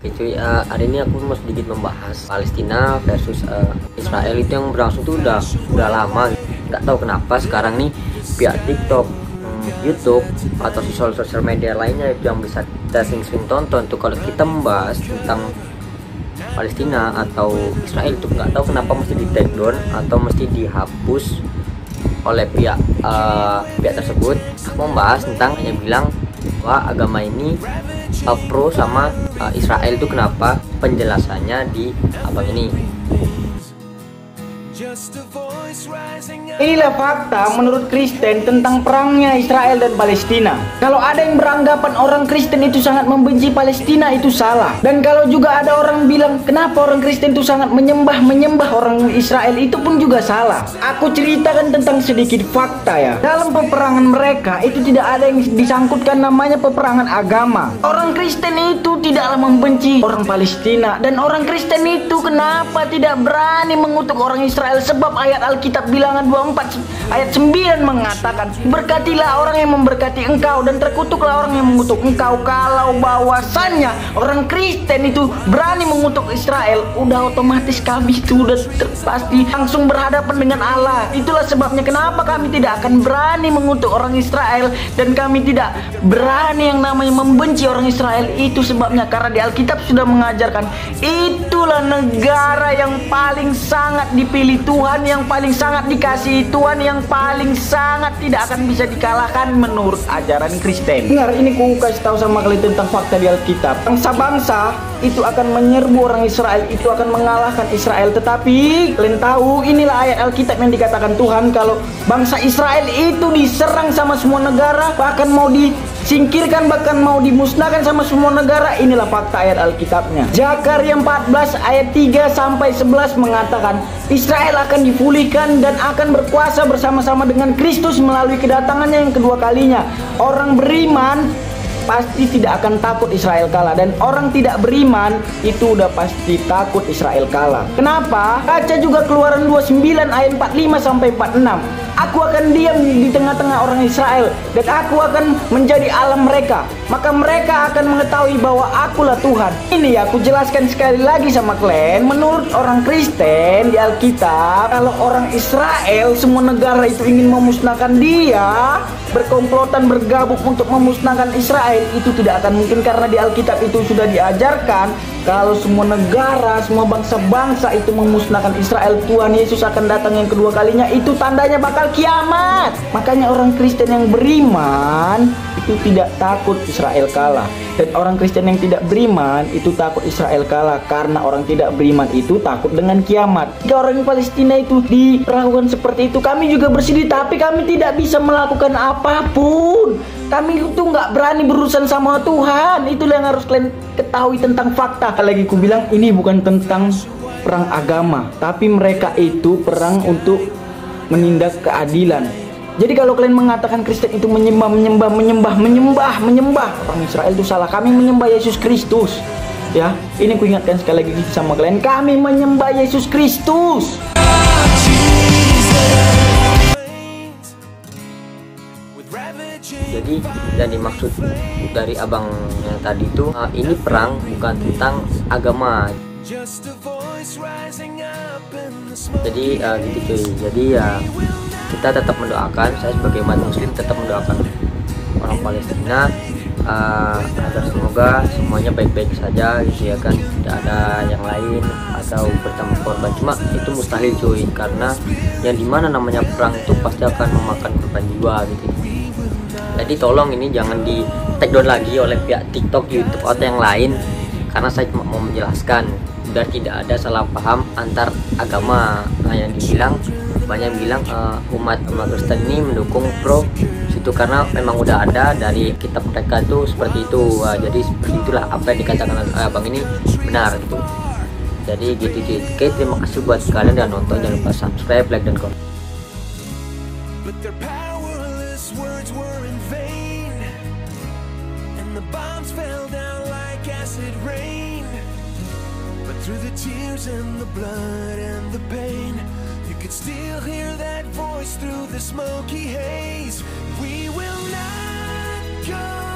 Oke cuy, hari ini aku mau sedikit membahas Palestina versus Israel. Itu yang berlangsung tuh udah lama. Nggak tahu kenapa sekarang nih pihak TikTok, YouTube atau sosial media lainnya itu yang bisa kita sering tonton tuh kalau kita membahas tentang Palestina atau Israel itu nggak tahu kenapa mesti di take down atau mesti dihapus oleh pihak tersebut. Aku membahas tentang yang bilang bahwa agama ini pro sama Israel itu kenapa, penjelasannya di abang ini. Inilah fakta menurut Kristen tentang perangnya Israel dan Palestina. Kalau ada yang beranggapan orang Kristen itu sangat membenci Palestina, itu salah. Dan kalau juga ada orang bilang kenapa orang Kristen itu sangat menyembah orang Israel, itu pun juga salah. Aku ceritakan tentang sedikit fakta ya. Dalam peperangan mereka itu tidak ada yang disangkutkan namanya peperangan agama. Orang Kristen itu tidaklah membenci orang Palestina, dan orang Kristen itu kenapa tidak berani mengutuk orang Israel, sebab ayat Alkitab Bilangan 24 ayat 9 mengatakan, berkatilah orang yang memberkati engkau dan terkutuklah orang yang mengutuk engkau. Kalau bahwasannya orang Kristen itu berani mengutuk Israel, udah otomatis kami itu udah pasti langsung berhadapan dengan Allah. Itulah sebabnya kenapa kami tidak akan berani mengutuk orang Israel, dan kami tidak berani yang namanya membenci orang Israel. Itu sebabnya karena di Alkitab sudah mengajarkan, itulah negara yang paling sangat dipilih Tuhan, yang paling sangat dikasihi Tuhan, yang paling sangat tidak akan bisa dikalahkan menurut ajaran Kristen. Dengar, ini ku kasih tahu sama kalian tentang fakta di Alkitab. Bangsa-bangsa itu akan menyerbu orang Israel, itu akan mengalahkan Israel. Tetapi kalian tahu, inilah ayat Alkitab yang dikatakan Tuhan, kalau bangsa Israel itu diserang sama semua negara, bahkan mau disingkirkan, bahkan mau dimusnahkan sama semua negara. Inilah fakta ayat Alkitabnya. Zakaria 14 ayat 3 sampai 11 mengatakan, Israel akan dipulihkan dan akan berkuasa bersama-sama dengan Kristus melalui kedatangannya yang kedua kalinya. Orang beriman pasti tidak akan takut Israel kalah, dan orang tidak beriman itu udah pasti takut Israel kalah. Kenapa? Baca juga Keluaran 29 ayat 45 sampai 46. Aku akan diam di tengah-tengah orang Israel, dan aku akan menjadi Allah mereka. Maka mereka akan mengetahui bahwa akulah Tuhan. Ini ya, aku jelaskan sekali lagi sama kalian. Menurut orang Kristen di Alkitab, kalau orang Israel, semua negara itu ingin memusnahkan dia, berkomplotan bergabung untuk memusnahkan Israel, itu tidak akan mungkin. Karena di Alkitab itu sudah diajarkan, kalau semua negara, semua bangsa-bangsa itu memusnahkan Israel, Tuhan Yesus akan datang yang kedua kalinya. Itu tandanya bakal kiamat. Makanya orang Kristen yang beriman itu tidak takut Israel kalah, dan orang Kristen yang tidak beriman itu takut Israel kalah, karena orang tidak beriman itu takut dengan kiamat. Jika orang Palestina itu diperlakukan seperti itu, kami juga bersedih, tapi kami tidak bisa melakukan apapun. Kami itu nggak berani berurusan sama Tuhan. Itulah yang harus kalian ketahui tentang fakta. Lagi ku bilang, ini bukan tentang perang agama, tapi mereka itu perang untuk menindak keadilan. Jadi kalau kalian mengatakan Kristen itu menyembah orang Israel, itu salah. Kami menyembah Yesus Kristus. Ya, ini ku ingatkan sekali lagi sama kalian, kami menyembah Yesus Kristus. Jadi yang dimaksud dari abang yang tadi itu, ini perang bukan tentang agama. Jadi gitu cuy. Jadi ya, kita tetap mendoakan, saya sebagai umat muslim tetap mendoakan orang Palestina agar semoga semuanya baik-baik saja gitu ya kan, tidak ada yang lain atau bertambah korban. Cuma itu mustahil cuy, karena yang dimana namanya perang itu pasti akan memakan korban jiwa gitu. Jadi tolong ini jangan di take down lagi oleh pihak TikTok, YouTube atau yang lain, karena saya cuma mau menjelaskan biar tidak ada salah paham antar agama. Nah, yang dibilang banyak yang bilang umat Kristen ini mendukung pro situ, karena memang udah ada dari kitab mereka itu seperti itu. Jadi seperti itulah apa yang dikatakan abang ini benar gitu. Jadi gitu. Oke, terima kasih buat kalian yang nonton. Jangan lupa subscribe, like, dan komen. Through the tears and the blood and the pain, you could still hear that voice through the smoky haze. We will not go.